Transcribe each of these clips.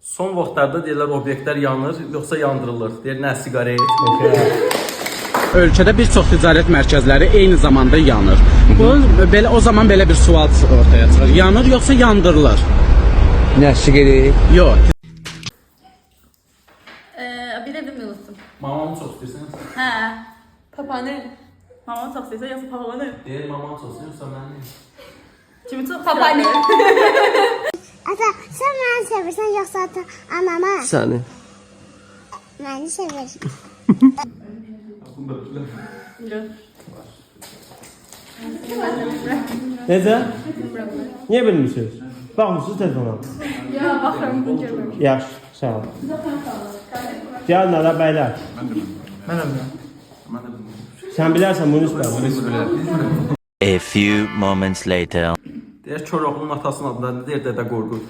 Son vaxtlarda deyirlər obyektlər yanır, yoxsa yandırılır. Deyir nə siqaret. Ölkədə bir çox ticarət mərkəzləri eyni zamanda yanır. O zaman belə bir sual ortaya çıxır. Yanır yoxsa yandırılır? Nə siqaret? Yox. Bilirdim unuttum. Mamamı çox istəyirsən? Hə. Papanı. Mamamı çox istəyirsən yoxsa papanı? Deyir mamamı çox istəyirsən, yoxsa mən neyim? Kimi çox? Papanı. Ata, sən məni sevirsən yoxsa anamı? Səni. Məni sevirsən. Necə? Niyə bilmirsiniz? Baxmısınız telefona? Ya baxıram bu görmürəm. Yaxşı, sağ ol. Gəlin ala bəylər. Sən bilərsən bunu istəyir. A few moments later. Deyir Koroğlunun atasının adı nədir? Deyir Dədə Qorqud.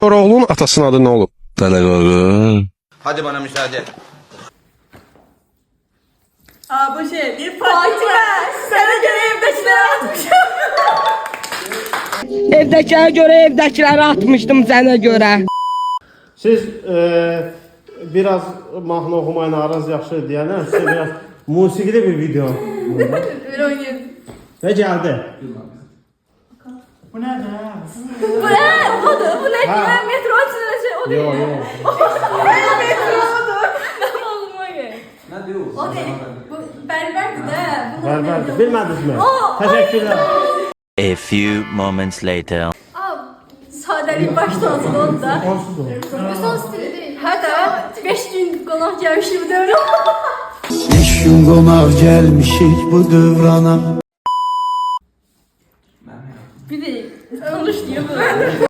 Koroğlunun atasının adı nə olub? Dədə Qorqud. Hadi bana müsaade. Aa bu şey bir Fatime. Sana göre evdekileri atmışım. Evdəkilere göre evdəkiləri atmışdım sənə görə. Siz biraz mahnı oxumayla aranız yaxşı deyənə, sizə biraz musiqili bir video. Öyle oynayayım. Və gəldi. Bu ne? Bu ne? Metro açılır şey o değil. Yox, yox. Metrodur. Ne oldu o ya? Nə deyir? O değil. Bu berberdi de. Bərbərdür. Bilmədinizmi? Təşəkkürlər. A few moments later. Sadelik başta olsun onda. Onsuz olur. Bu son stili değil. Hatta 5 gün konak gelmişim diyorum. 5 gün qonaq gəlmişik bu dövrana.